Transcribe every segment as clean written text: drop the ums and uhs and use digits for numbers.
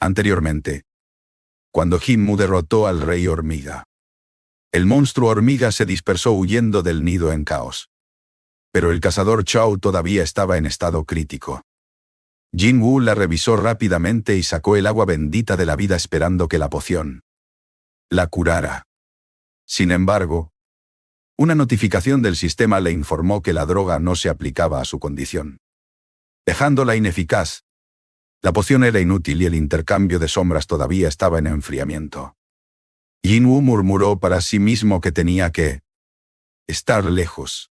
Anteriormente, cuando Jinwoo derrotó al rey hormiga, el monstruo hormiga se dispersó huyendo del nido en caos. Pero el cazador Chao todavía estaba en estado crítico. Jinwoo la revisó rápidamente y sacó el agua bendita de la vida esperando que la poción la curara. Sin embargo, una notificación del sistema le informó que la droga no se aplicaba a su condición, dejándola ineficaz. La poción era inútil y el intercambio de sombras todavía estaba en enfriamiento. Jinwoo murmuró para sí mismo que tenía que estar lejos,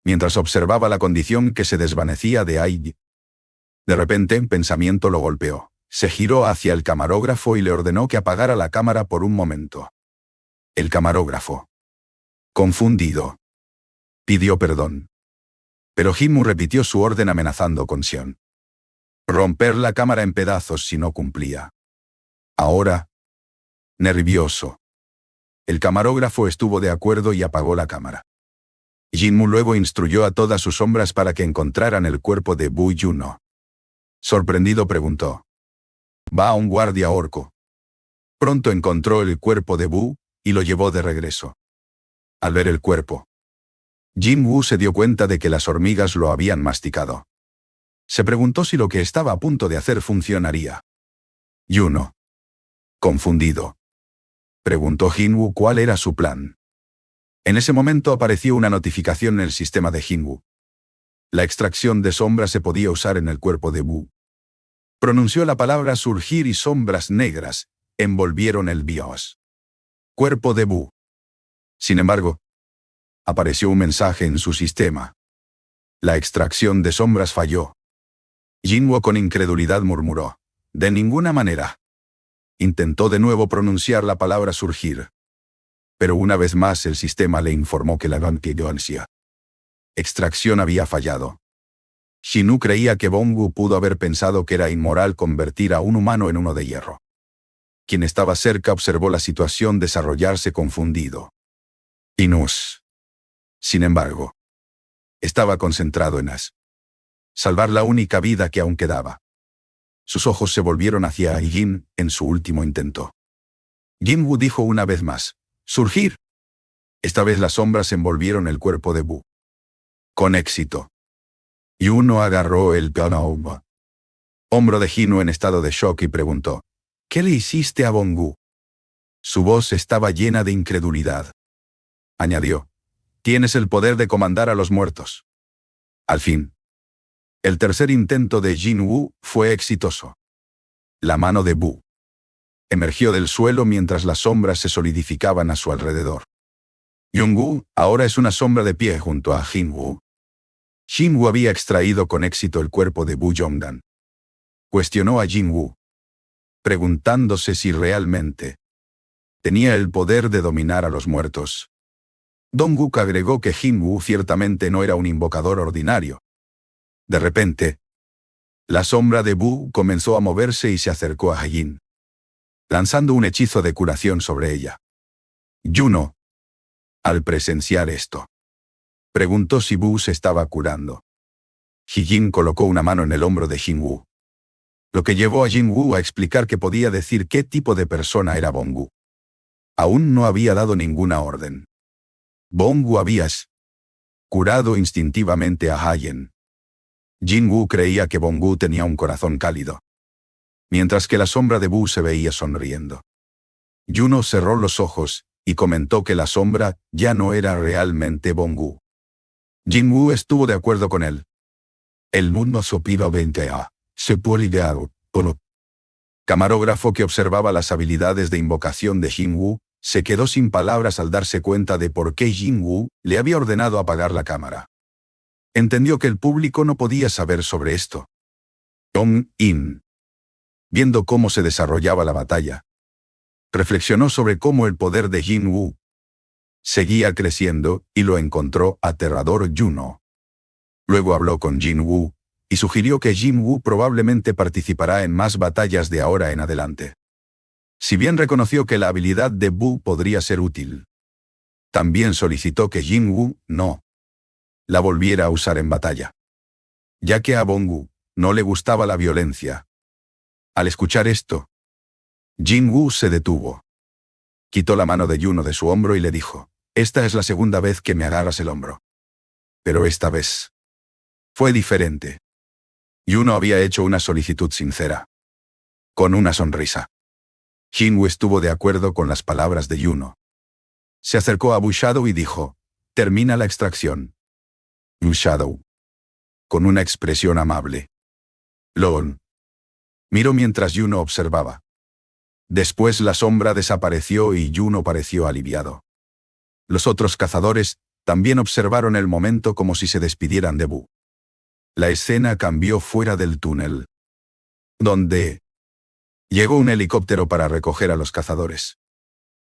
mientras observaba la condición que se desvanecía de Ai. De repente, un pensamiento lo golpeó. Se giró hacia el camarógrafo y le ordenó que apagara la cámara por un momento. El camarógrafo, confundido, pidió perdón. Pero Jinwoo repitió su orden amenazando con romper la cámara en pedazos si no cumplía. Ahora, nervioso, el camarógrafo estuvo de acuerdo y apagó la cámara. Jinwoo luego instruyó a todas sus sombras para que encontraran el cuerpo de Bu Yuno. Sorprendido preguntó: «¿Va a un guardia orco?» Pronto encontró el cuerpo de Bu y lo llevó de regreso. Al ver el cuerpo, Jinwoo se dio cuenta de que las hormigas lo habían masticado. Se preguntó si lo que estaba a punto de hacer funcionaría. Yuno, confundido, preguntó Jinwoo cuál era su plan. En ese momento apareció una notificación en el sistema de Jinwoo. La extracción de sombras se podía usar en el cuerpo de Bu. Pronunció la palabra surgir y sombras negras envolvieron el bios. Cuerpo de Bu. Sin embargo, apareció un mensaje en su sistema. La extracción de sombras falló. Jinwoo con incredulidad murmuró: «De ninguna manera». Intentó de nuevo pronunciar la palabra surgir. Pero una vez más el sistema le informó que la vampiroansia extracción había fallado. Jinwoo creía que Bongu pudo haber pensado que era inmoral convertir a un humano en uno de hierro. Quien estaba cerca observó la situación desarrollarse confundido. Inus, sin embargo, estaba concentrado en salvar la única vida que aún quedaba. Sus ojos se volvieron hacia Aijin en su último intento. Jinwoo dijo una vez más: «¡Surgir!». Esta vez las sombras envolvieron el cuerpo de Bu. Con éxito. Yuno agarró el hombro de Jinwoo en estado de shock y preguntó: «¿Qué le hiciste a Bongu?». Su voz estaba llena de incredulidad. Añadió: «Tienes el poder de comandar a los muertos». Al fin, el tercer intento de Jinwoo fue exitoso. La mano de Bu emergió del suelo mientras las sombras se solidificaban a su alrededor. Yonggu ahora es una sombra de pie junto a Jinwoo. Jinwoo había extraído con éxito el cuerpo de Bu Yongdan. Cuestionó a Jinwoo, preguntándose si realmente tenía el poder de dominar a los muertos. Dongguk agregó que Jinwoo ciertamente no era un invocador ordinario. De repente, la sombra de Bu comenzó a moverse y se acercó a Jin, lanzando un hechizo de curación sobre ella. Yuno, al presenciar esto, preguntó si Bu se estaba curando. Jin colocó una mano en el hombro de Jinwoo, lo que llevó a Jinwoo a explicar que podía decir qué tipo de persona era Bongu. Aún no había dado ninguna orden. Bongu había curado instintivamente a Hayen. Jinwoo creía que Bongu tenía un corazón cálido, mientras que la sombra de Bu se veía sonriendo. Yuno cerró los ojos y comentó que la sombra ya no era realmente Bongu. Jinwoo estuvo de acuerdo con él. El mundo sopiva 20a. Se puede idear, ¿o Camarógrafo que observaba las habilidades de invocación de Jinwoo, se quedó sin palabras al darse cuenta de por qué Jinwoo le había ordenado apagar la cámara. Entendió que el público no podía saber sobre esto. Dong-in, viendo cómo se desarrollaba la batalla, reflexionó sobre cómo el poder de Jinwoo seguía creciendo y lo encontró aterrador. Yuno luego habló con Jinwoo y sugirió que Jinwoo probablemente participará en más batallas de ahora en adelante. Si bien reconoció que la habilidad de Bu podría ser útil, también solicitó que Jinwoo no la volviera a usar en batalla, ya que a Bongu no le gustaba la violencia. Al escuchar esto, Jin-woo se detuvo. Quitó la mano de Yuno de su hombro y le dijo, «Esta es la segunda vez que me agarras el hombro. Pero esta vez fue diferente». Yuno había hecho una solicitud sincera. Con una sonrisa. Jin-woo estuvo de acuerdo con las palabras de Yuno. Se acercó a Bushadow y dijo, «Termina la extracción». Bushadow, con una expresión amable. Loon. Miró mientras Yuno observaba. Después la sombra desapareció y Yuno pareció aliviado. Los otros cazadores también observaron el momento como si se despidieran de Bu. La escena cambió fuera del túnel, donde llegó un helicóptero para recoger a los cazadores.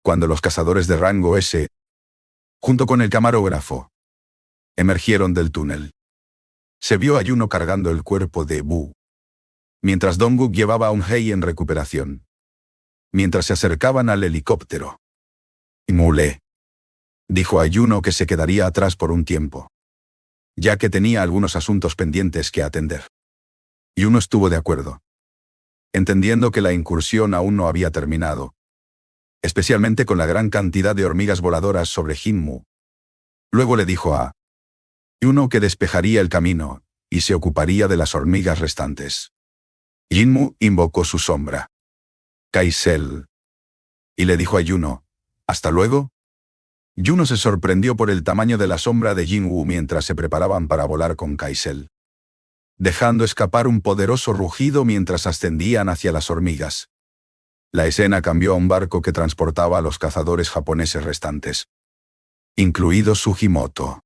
Cuando los cazadores de rango S, junto con el camarógrafo, emergieron del túnel, se vio a Yuno cargando el cuerpo de Bu, mientras Donguk llevaba a un Hei en recuperación. Mientras se acercaban al helicóptero, Mule dijo a Yuno que se quedaría atrás por un tiempo, ya que tenía algunos asuntos pendientes que atender. Yuno estuvo de acuerdo, entendiendo que la incursión aún no había terminado, especialmente con la gran cantidad de hormigas voladoras sobre Jinmu. Luego le dijo a Yuno que despejaría el camino y se ocuparía de las hormigas restantes. Jinmu invocó su sombra, Kaisel, y le dijo a Yuno, «¿Hasta luego?» Yuno se sorprendió por el tamaño de la sombra de Jin-woo mientras se preparaban para volar con Kaisel, dejando escapar un poderoso rugido mientras ascendían hacia las hormigas. La escena cambió a un barco que transportaba a los cazadores japoneses restantes, incluido Sugimoto.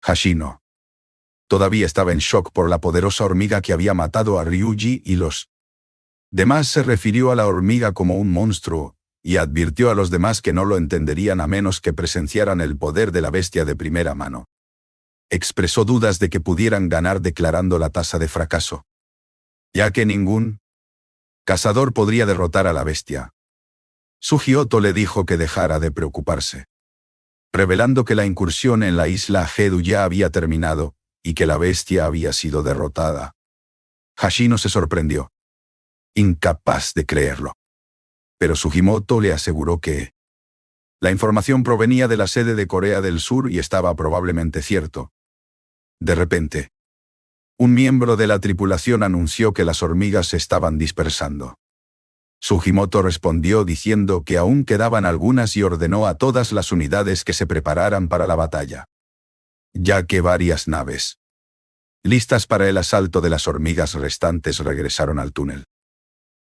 Hashino todavía estaba en shock por la poderosa hormiga que había matado a Ryuji y los demás. Se refirió a la hormiga como un monstruo, y advirtió a los demás que no lo entenderían a menos que presenciaran el poder de la bestia de primera mano. Expresó dudas de que pudieran ganar declarando la tasa de fracaso, ya que ningún cazador podría derrotar a la bestia. Sugimoto le dijo que dejara de preocuparse, revelando que la incursión en la isla Jedu ya había terminado, y que la bestia había sido derrotada. Hashino se sorprendió, incapaz de creerlo. Pero Sugimoto le aseguró que la información provenía de la sede de Corea del Sur y estaba probablemente cierto. De repente, un miembro de la tripulación anunció que las hormigas se estaban dispersando. Sugimoto respondió diciendo que aún quedaban algunas y ordenó a todas las unidades que se prepararan para la batalla, ya que varias naves listas para el asalto de las hormigas restantes regresaron al túnel.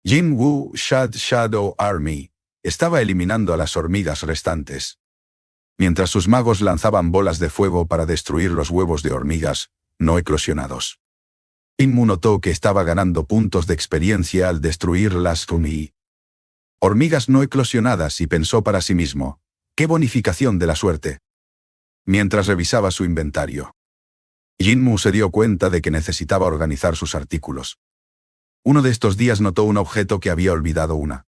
Jin-woo Shadow Army estaba eliminando a las hormigas restantes, mientras sus magos lanzaban bolas de fuego para destruir los huevos de hormigas no eclosionados. Jinmu notó que estaba ganando puntos de experiencia al destruir las hormigas no eclosionadas y pensó para sí mismo, ¡qué bonificación de la suerte! Mientras revisaba su inventario, Jinmu se dio cuenta de que necesitaba organizar sus artículos. Uno de estos días notó un objeto que había olvidado: una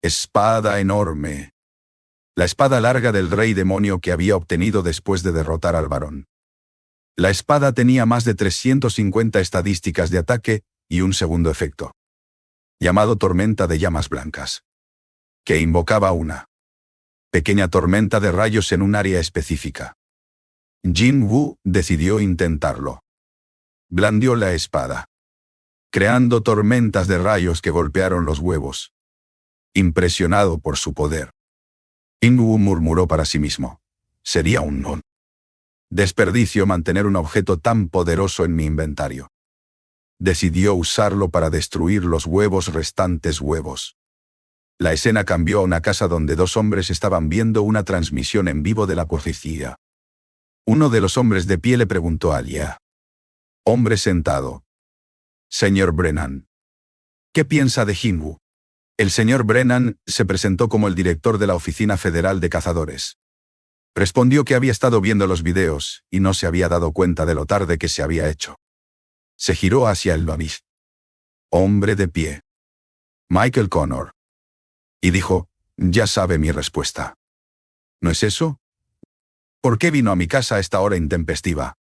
espada enorme. La espada larga del rey demonio que había obtenido después de derrotar al varón. La espada tenía más de 350 estadísticas de ataque y un segundo efecto, llamado tormenta de llamas blancas, que invocaba una pequeña tormenta de rayos en un área específica. Jin-woo decidió intentarlo. Blandió la espada, creando tormentas de rayos que golpearon los huevos. Impresionado por su poder, Jin-woo murmuró para sí mismo, «Sería un desperdicio mantener un objeto tan poderoso en mi inventario». Decidió usarlo para destruir los restantes huevos. La escena cambió a una casa donde dos hombres estaban viendo una transmisión en vivo de la policía. Uno de los hombres de pie le preguntó a Alia, hombre sentado, «Señor Brennan, ¿qué piensa de Jinwoo?» El señor Brennan se presentó como el director de la Oficina Federal de Cazadores. Respondió que había estado viendo los videos y no se había dado cuenta de lo tarde que se había hecho. Se giró hacia el hombre de pie, Michael Connor, y dijo, «Ya sabe mi respuesta. ¿No es eso? ¿Por qué vino a mi casa a esta hora intempestiva?»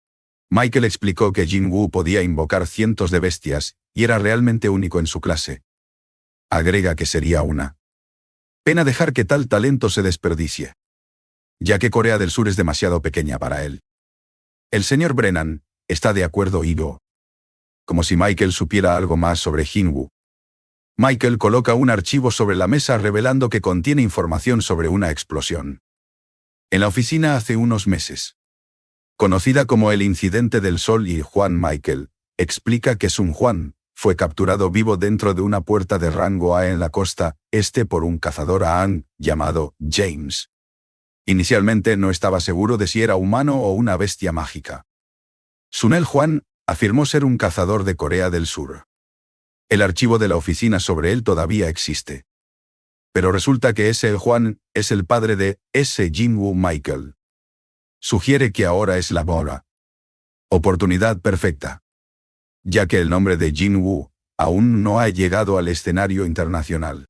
Michael explicó que Jin-woo podía invocar cientos de bestias y era realmente único en su clase. Agrega que sería una pena dejar que tal talento se desperdicie, ya que Corea del Sur es demasiado pequeña para él. El señor Brennan está de acuerdo y yo. Como si Michael supiera algo más sobre Jin-woo. Michael coloca un archivo sobre la mesa revelando que contiene información sobre una explosión en la oficina hace unos meses. Conocida como el incidente del sol, y Juan Michael explica que Sun Juan fue capturado vivo dentro de una puerta de rango A en la costa este por un cazador Aang llamado James. Inicialmente no estaba seguro de si era humano o una bestia mágica. Sunel Juan afirmó ser un cazador de Corea del Sur. El archivo de la oficina sobre él todavía existe. Pero resulta que ese Juan es el padre de ese Jin-woo Michael. Sugiere que ahora es la oportunidad perfecta, ya que el nombre de Jin-woo aún no ha llegado al escenario internacional.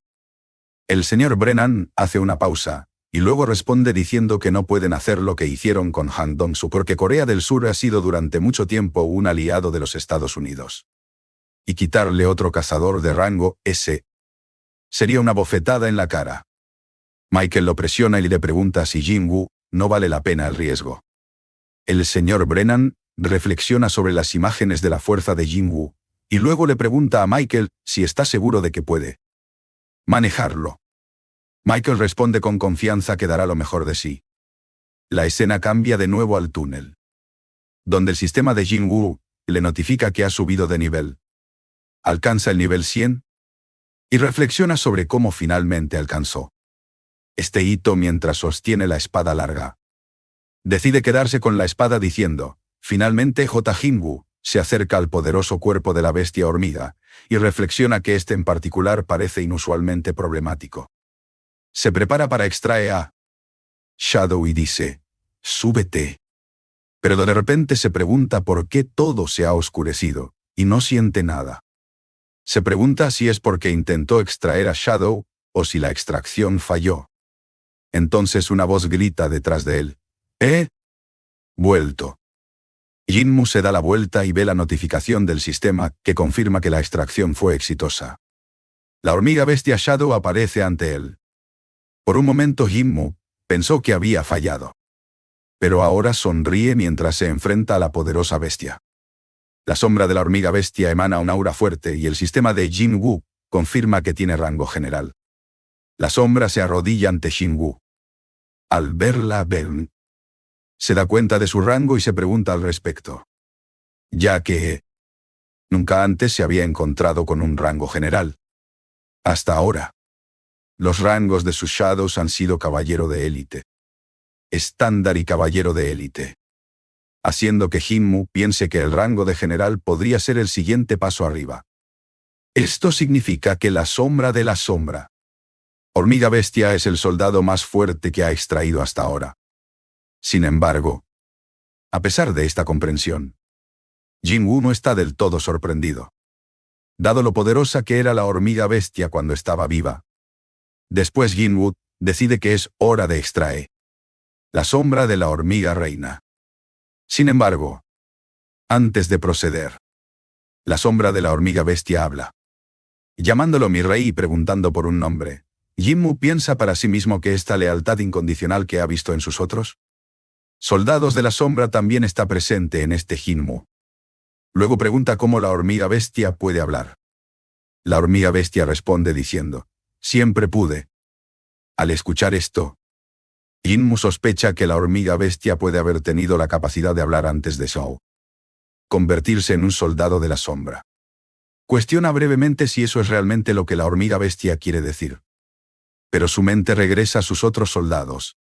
El señor Brennan hace una pausa, y luego responde diciendo que no pueden hacer lo que hicieron con Han Dong-su porque Corea del Sur ha sido durante mucho tiempo un aliado de los Estados Unidos. Y quitarle otro cazador de rango S sería una bofetada en la cara. Michael lo presiona y le pregunta si Jin-woo no vale la pena el riesgo. El señor Brennan reflexiona sobre las imágenes de la fuerza de Jin-woo, y luego le pregunta a Michael si está seguro de que puede manejarlo. Michael responde con confianza que dará lo mejor de sí. La escena cambia de nuevo al túnel, donde el sistema de Jin-woo le notifica que ha subido de nivel. Alcanza el nivel 100 y reflexiona sobre cómo finalmente alcanzó este hito mientras sostiene la espada larga. Decide quedarse con la espada diciendo, finalmente Jin-woo se acerca al poderoso cuerpo de la bestia hormiga, y reflexiona que este en particular parece inusualmente problemático. Se prepara para extraer a Shadow y dice, súbete. Pero de repente se pregunta por qué todo se ha oscurecido, y no siente nada. Se pregunta si es porque intentó extraer a Shadow, o si la extracción falló. Entonces una voz grita detrás de él, ¡he vuelto! Jin-woo se da la vuelta y ve la notificación del sistema que confirma que la extracción fue exitosa. La hormiga bestia Shadow aparece ante él. Por un momento Jin-woo pensó que había fallado. Pero ahora sonríe mientras se enfrenta a la poderosa bestia. La sombra de la hormiga bestia emana un aura fuerte y el sistema de Jin-woo confirma que tiene rango general. La sombra se arrodilla ante Jin-woo. Al verla, se da cuenta de su rango y se pregunta al respecto, ya que nunca antes se había encontrado con un rango general. Hasta ahora, los rangos de sus Shadows han sido caballero de élite, estándar y caballero de élite, haciendo que Jin-woo piense que el rango de general podría ser el siguiente paso arriba. Esto significa que la sombra de la sombra hormiga bestia es el soldado más fuerte que ha extraído hasta ahora. Sin embargo, a pesar de esta comprensión, Jin-woo no está del todo sorprendido, dado lo poderosa que era la hormiga bestia cuando estaba viva. Después Jin-woo decide que es hora de extraer la sombra de la hormiga reina. Sin embargo, antes de proceder, la sombra de la hormiga bestia habla, llamándolo mi rey y preguntando por un nombre. Jin-woo piensa para sí mismo que esta lealtad incondicional que ha visto en sus otros soldados de la sombra también está presente en este Jin-woo. Luego pregunta cómo la hormiga bestia puede hablar. La hormiga bestia responde diciendo, siempre pude. Al escuchar esto, Jin-woo sospecha que la hormiga bestia puede haber tenido la capacidad de hablar antes de convertirse en un soldado de la sombra. Cuestiona brevemente si eso es realmente lo que la hormiga bestia quiere decir. Pero su mente regresa a sus otros soldados.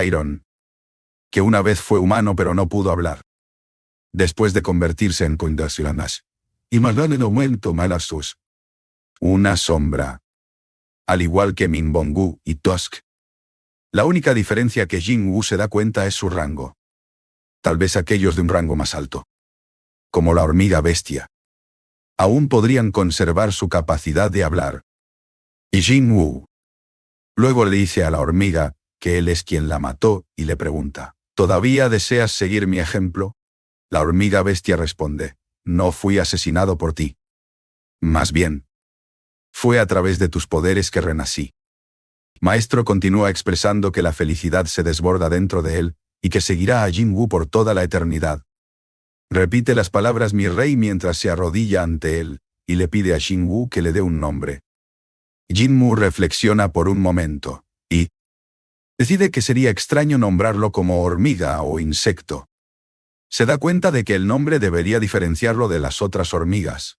Iron, que una vez fue humano pero no pudo hablar. Después de convertirse en Kondasyuranas, y Malan en aumento Malasus. Una sombra. Al igual que Min Bong-gu y Tusk. La única diferencia que Jin-woo se da cuenta es su rango. Tal vez aquellos de un rango más alto, como la hormiga bestia, aún podrían conservar su capacidad de hablar. Y Jin-woo luego le dice a la hormiga que él es quien la mató y le pregunta, ¿todavía deseas seguir mi ejemplo? La hormiga bestia responde, no fui asesinado por ti. Más bien, fue a través de tus poderes que renací. Maestro continúa expresando que la felicidad se desborda dentro de él, y que seguirá a Jin-Woo por toda la eternidad. Repite las palabras mi rey mientras se arrodilla ante él, y le pide a Jin-Woo que le dé un nombre. Jin-Woo reflexiona por un momento, y decide que sería extraño nombrarlo como hormiga o insecto. Se da cuenta de que el nombre debería diferenciarlo de las otras hormigas.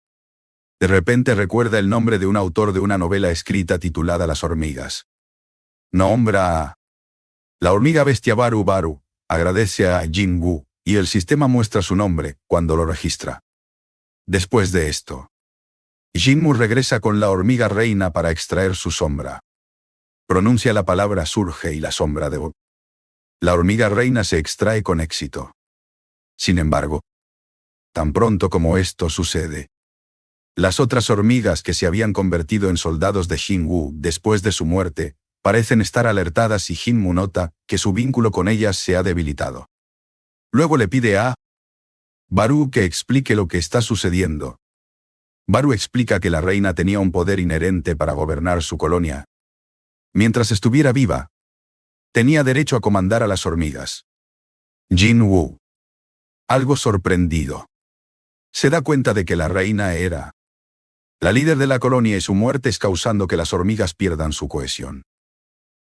De repente recuerda el nombre de un autor de una novela escrita titulada Las hormigas. Nombra a la hormiga bestia Baru Baru, agradece a Jin-Woo, y el sistema muestra su nombre cuando lo registra. Después de esto, Jin-Woo regresa con la hormiga reina para extraer su sombra. Pronuncia la palabra surge y la sombra de la hormiga reina se extrae con éxito. Sin embargo, tan pronto como esto sucede, las otras hormigas que se habían convertido en soldados de Jin-Woo después de su muerte, parecen estar alertadas y Jin-Woo nota que su vínculo con ellas se ha debilitado. Luego le pide a Baru que explique lo que está sucediendo. Baru explica que la reina tenía un poder inherente para gobernar su colonia. Mientras estuviera viva, tenía derecho a comandar a las hormigas. Jin-Woo, algo sorprendido, se da cuenta de que la reina era la líder de la colonia y su muerte es causando que las hormigas pierdan su cohesión.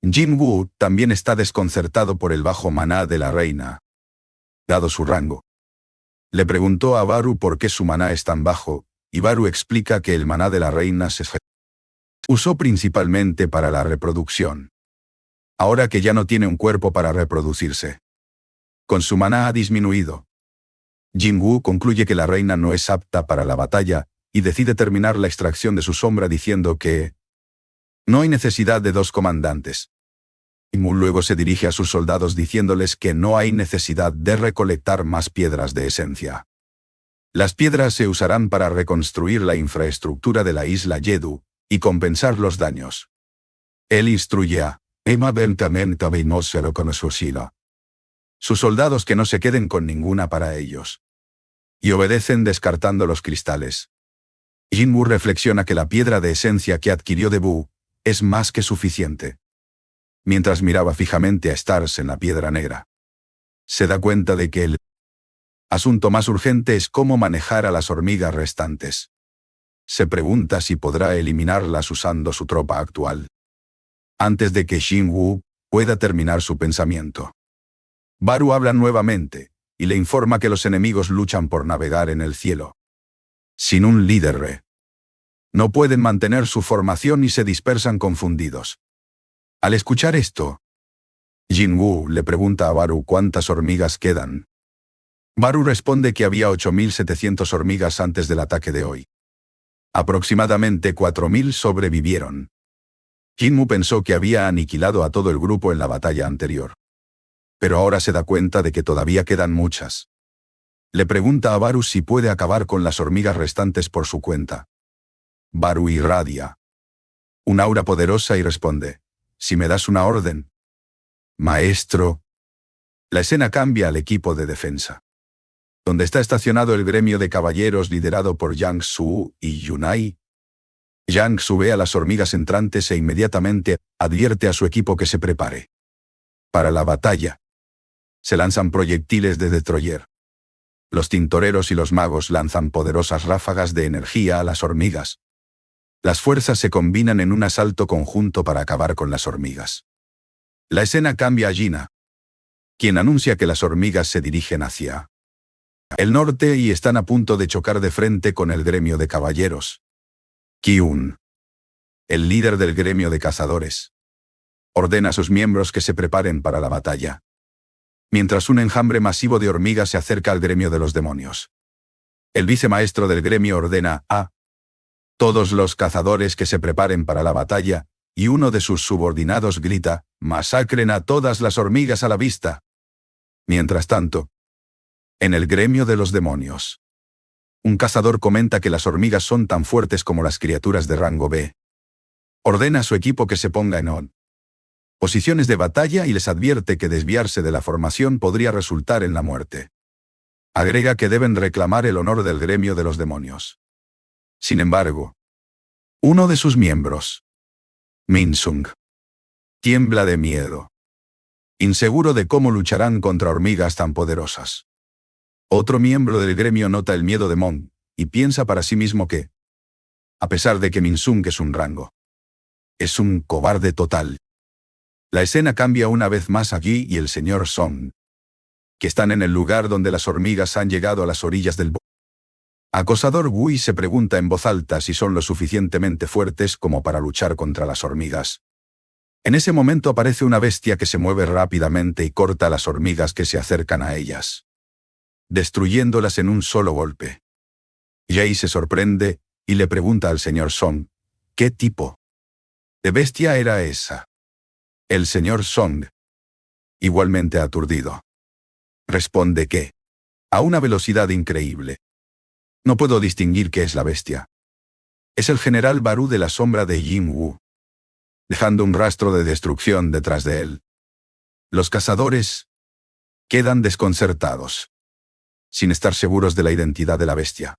Jin-Woo también está desconcertado por el bajo maná de la reina. Dado su rango, le preguntó a Baru por qué su maná es tan bajo, y Baru explica que el maná de la reina se usó principalmente para la reproducción. Ahora que ya no tiene un cuerpo para reproducirse, con su maná ha disminuido. Jin-Woo concluye que la reina no es apta para la batalla, y decide terminar la extracción de su sombra diciendo que no hay necesidad de dos comandantes. Jin-Woo luego se dirige a sus soldados diciéndoles que no hay necesidad de recolectar más piedras de esencia. Las piedras se usarán para reconstruir la infraestructura de la isla Jedu y compensar los daños. Él instruye a sus soldados que no se queden con ninguna para ellos. Y obedecen descartando los cristales. Jin-Woo reflexiona que la piedra de esencia que adquirió de Bu es más que suficiente. Mientras miraba fijamente a Stars en la piedra negra, se da cuenta de que el asunto más urgente es cómo manejar a las hormigas restantes. Se pregunta si podrá eliminarlas usando su tropa actual, antes de que Jin-Woo pueda terminar su pensamiento. Baru habla nuevamente, y le informa que los enemigos luchan por navegar en el cielo. Sin un líder no pueden mantener su formación y se dispersan confundidos. Al escuchar esto, Jin-Woo le pregunta a Baru cuántas hormigas quedan. Baru responde que había 8.700 hormigas antes del ataque de hoy. Aproximadamente 4.000 sobrevivieron. Jin-Woo pensó que había aniquilado a todo el grupo en la batalla anterior. Pero ahora se da cuenta de que todavía quedan muchas. Le pregunta a Baru si puede acabar con las hormigas restantes por su cuenta. Baru irradia un aura poderosa y responde: si me das una orden. Maestro. La escena cambia al equipo de defensa, donde está estacionado el gremio de caballeros liderado por Yang Su y Yunai. Yang Su ve a las hormigas entrantes e inmediatamente advierte a su equipo que se prepare para la batalla. Se lanzan proyectiles de destroyer. Los tintoreros y los magos lanzan poderosas ráfagas de energía a las hormigas. Las fuerzas se combinan en un asalto conjunto para acabar con las hormigas. La escena cambia a Gina, quien anuncia que las hormigas se dirigen hacia el norte y están a punto de chocar de frente con el gremio de caballeros. Kyun, el líder del gremio de cazadores, ordena a sus miembros que se preparen para la batalla, mientras un enjambre masivo de hormigas se acerca al gremio de los demonios. El vicemaestro del gremio ordena a todos los cazadores que se preparen para la batalla, y uno de sus subordinados grita: «¡Masacren a todas las hormigas a la vista!». Mientras tanto, en el gremio de los demonios, un cazador comenta que las hormigas son tan fuertes como las criaturas de rango B. Ordena a su equipo que se ponga en posiciones de batalla y les advierte que desviarse de la formación podría resultar en la muerte. Agrega que deben reclamar el honor del gremio de los demonios. Sin embargo, uno de sus miembros, Minsung, tiembla de miedo, inseguro de cómo lucharán contra hormigas tan poderosas. Otro miembro del gremio nota el miedo de Mon, y piensa para sí mismo que, a pesar de que Minsung es un rango, es un cobarde total. La escena cambia una vez más allí y el señor Song, que están en el lugar donde las hormigas han llegado a las orillas del acosador Wui se pregunta en voz alta si son lo suficientemente fuertes como para luchar contra las hormigas. En ese momento aparece una bestia que se mueve rápidamente y corta a las hormigas que se acercan a ellas, destruyéndolas en un solo golpe. Jay se sorprende y le pregunta al señor Song, ¿qué tipo de bestia era esa? El señor Song, igualmente aturdido, responde que, a una velocidad increíble, no puedo distinguir qué es la bestia. Es el general Baru de la sombra de Jin Wu, dejando un rastro de destrucción detrás de él. Los cazadores quedan desconcertados, sin estar seguros de la identidad de la bestia.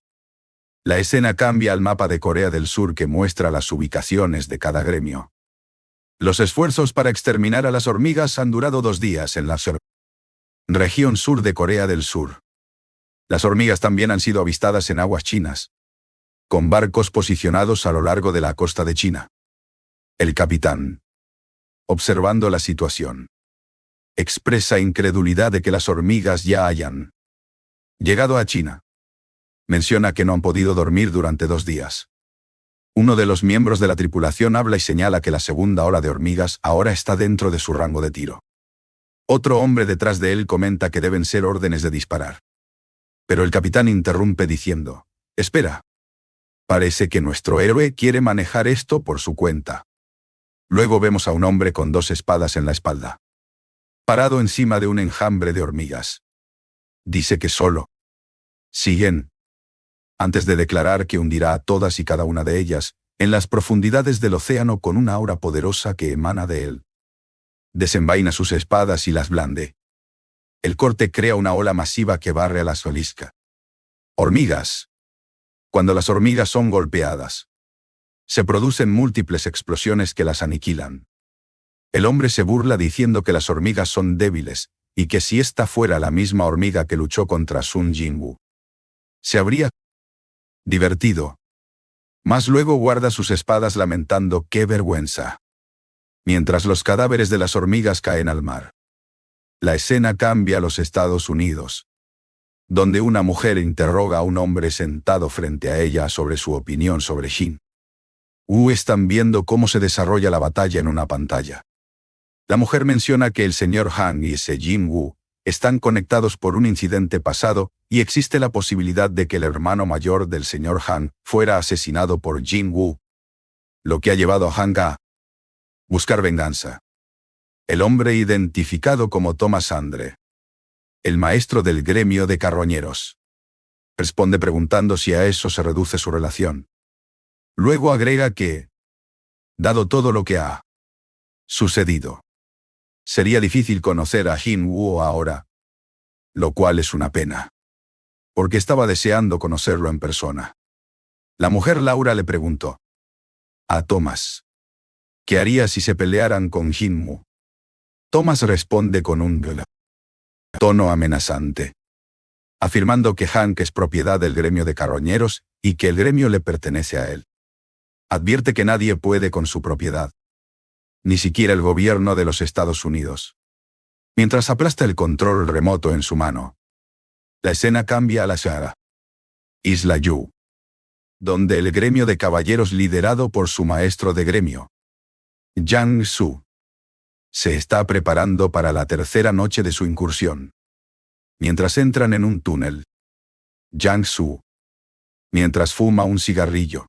La escena cambia al mapa de Corea del Sur que muestra las ubicaciones de cada gremio. Los esfuerzos para exterminar a las hormigas han durado 2 días en la región sur de Corea del Sur. Las hormigas también han sido avistadas en aguas chinas, con barcos posicionados a lo largo de la costa de China. El capitán, observando la situación, expresa incredulidad de que las hormigas ya hayan llegado a China. Menciona que no han podido dormir durante 2 días. Uno de los miembros de la tripulación habla y señala que la segunda ola de hormigas ahora está dentro de su rango de tiro. Otro hombre detrás de él comenta que deben ser órdenes de disparar. Pero el capitán interrumpe diciendo, «Espera. Parece que nuestro héroe quiere manejar esto por su cuenta». Luego vemos a un hombre con 2 espadas en la espalda, parado encima de un enjambre de hormigas. Dice que solo siguen, antes de declarar que hundirá a todas y cada una de ellas, en las profundidades del océano con una aura poderosa que emana de él. Desenvaina sus espadas y las blande. El corte crea una ola masiva que barre a la solisca. Hormigas. Cuando las hormigas son golpeadas, se producen múltiples explosiones que las aniquilan. El hombre se burla diciendo que las hormigas son débiles, y que si esta fuera la misma hormiga que luchó contra Sun Jinwoo, se habría divertido. Mas luego guarda sus espadas lamentando ¡qué vergüenza! Mientras los cadáveres de las hormigas caen al mar. La escena cambia a los Estados Unidos, donde una mujer interroga a un hombre sentado frente a ella sobre su opinión sobre Shin Wu. Están viendo cómo se desarrolla la batalla en una pantalla. La mujer menciona que el señor Han y Jin Wu están conectados por un incidente pasado, y existe la posibilidad de que el hermano mayor del señor Han fuera asesinado por Jin Wu, lo que ha llevado a Han a buscar venganza. El hombre identificado como Thomas Andre, el maestro del gremio de carroñeros, responde preguntando si a eso se reduce su relación. Luego agrega que, dado todo lo que ha sucedido, sería difícil conocer a Jin Wu ahora, lo cual es una pena, porque estaba deseando conocerlo en persona. La mujer Laura le preguntó a Thomas, ¿qué haría si se pelearan con Jin Wu? Thomas responde con un tono amenazante, afirmando que Hank es propiedad del gremio de carroñeros y que el gremio le pertenece a él. Advierte que nadie puede con su propiedad, ni siquiera el gobierno de los Estados Unidos. Mientras aplasta el control remoto en su mano, la escena cambia a la Isla Yu, donde el gremio de caballeros liderado por su maestro de gremio, Yang Su, se está preparando para la tercera noche de su incursión. Mientras entran en un túnel, Yang Su, mientras fuma un cigarrillo,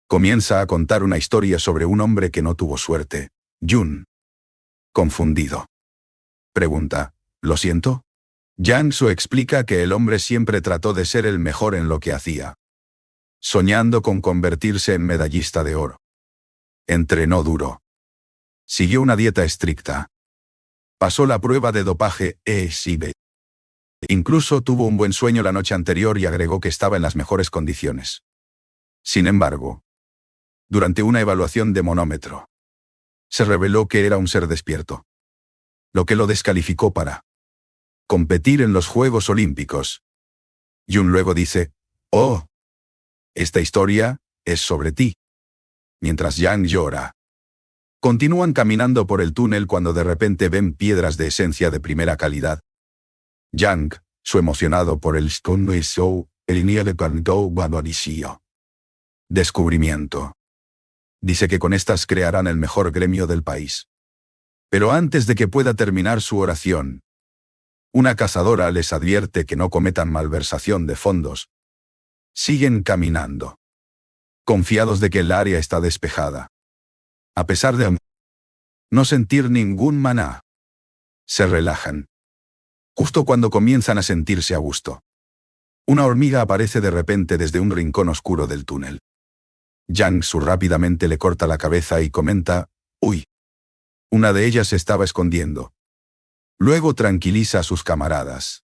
comienza a contar una historia sobre un hombre que no tuvo suerte. Jun, confundido, pregunta, ¿lo siento? Yang Su explica que el hombre siempre trató de ser el mejor en lo que hacía, soñando con convertirse en medallista de oro. Entrenó duro. Siguió una dieta estricta. Pasó la prueba de dopaje ESIB. Incluso tuvo un buen sueño la noche anterior y agregó que estaba en las mejores condiciones. Sin embargo, durante una evaluación de monómetro, se reveló que era un ser despierto, lo que lo descalificó para competir en los Juegos Olímpicos. Yun luego dice, «Oh, esta historia es sobre ti». Mientras Yang llora. Continúan caminando por el túnel cuando de repente ven piedras de esencia de primera calidad. Yang, su emocionado por el descubrimiento. Dice que con estas crearán el mejor gremio del país. Pero antes de que pueda terminar su oración, una cazadora les advierte que no cometan malversación de fondos. Siguen caminando, confiados de que el área está despejada. A pesar de no sentir ningún maná, se relajan. Justo cuando comienzan a sentirse a gusto, una hormiga aparece de repente desde un rincón oscuro del túnel. Yang Su rápidamente le corta la cabeza y comenta, «Uy». Una de ellas se estaba escondiendo. Luego tranquiliza a sus camaradas,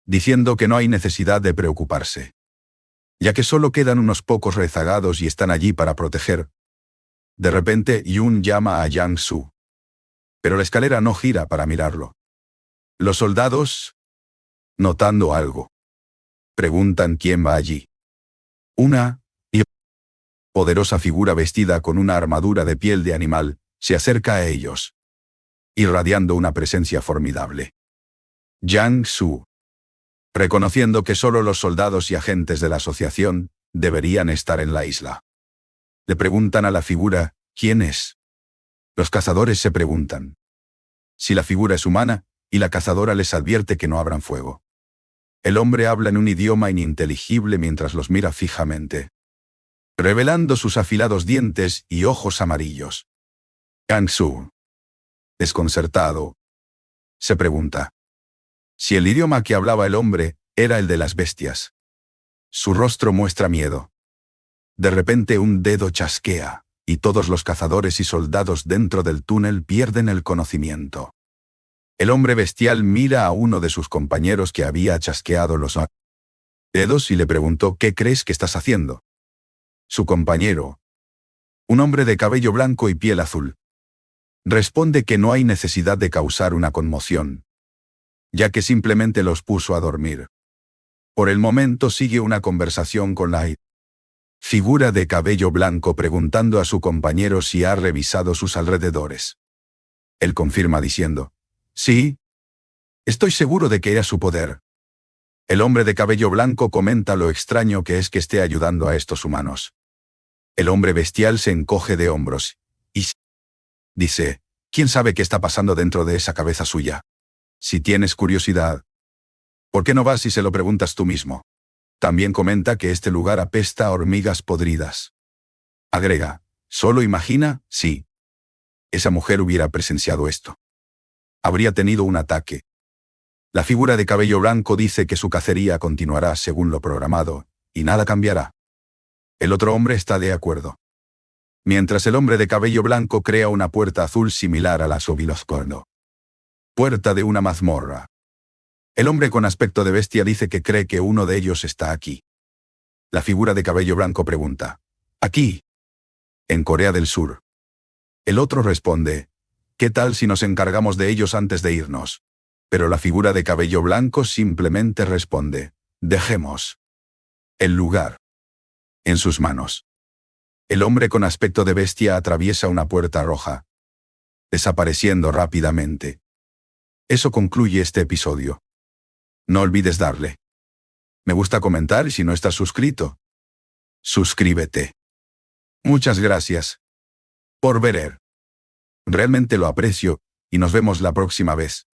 diciendo que no hay necesidad de preocuparse, ya que solo quedan unos pocos rezagados y están allí para proteger. De repente, Yun llama a Yang Su, pero la escalera no gira para mirarlo. Los soldados, notando algo, preguntan quién va allí. Una poderosa figura vestida con una armadura de piel de animal se acerca a ellos, irradiando una presencia formidable. Yang Su, reconociendo que solo los soldados y agentes de la asociación deberían estar en la isla, le preguntan a la figura, ¿quién es? Los cazadores se preguntan si la figura es humana, y la cazadora les advierte que no abran fuego. El hombre habla en un idioma ininteligible mientras los mira fijamente, revelando sus afilados dientes y ojos amarillos. Yang Su, desconcertado, se pregunta si el idioma que hablaba el hombre era el de las bestias. Su rostro muestra miedo. De repente un dedo chasquea, y todos los cazadores y soldados dentro del túnel pierden el conocimiento. El hombre bestial mira a uno de sus compañeros que había chasqueado los dedos y le preguntó, ¿qué crees que estás haciendo? Su compañero, un hombre de cabello blanco y piel azul, responde que no hay necesidad de causar una conmoción, ya que simplemente los puso a dormir. Por el momento sigue una conversación con la figura de cabello blanco preguntando a su compañero si ha revisado sus alrededores. Él confirma diciendo, «Sí, estoy seguro de que era su poder». El hombre de cabello blanco comenta lo extraño que es que esté ayudando a estos humanos. El hombre bestial se encoge de hombros y dice, «¿Quién sabe qué está pasando dentro de esa cabeza suya? Si tienes curiosidad, ¿por qué no vas y se lo preguntas tú mismo?» También comenta que este lugar apesta a hormigas podridas. Agrega, «Solo imagina, sí. Esa mujer hubiera presenciado esto. Habría tenido un ataque». La figura de cabello blanco dice que su cacería continuará según lo programado, y nada cambiará. El otro hombre está de acuerdo. Mientras el hombre de cabello blanco crea una puerta azul similar a la Sobiloscorno. Puerta de una mazmorra. El hombre con aspecto de bestia dice que cree que uno de ellos está aquí. La figura de cabello blanco pregunta, «¿Aquí?» «En Corea del Sur». El otro responde, «¿Qué tal si nos encargamos de ellos antes de irnos?» Pero la figura de cabello blanco simplemente responde, «Dejemos el lugar en sus manos». El hombre con aspecto de bestia atraviesa una puerta roja, desapareciendo rápidamente. Eso concluye este episodio. No olvides darle me gusta, comentar y si no estás suscrito, suscríbete. Muchas gracias por ver. Realmente lo aprecio y nos vemos la próxima vez.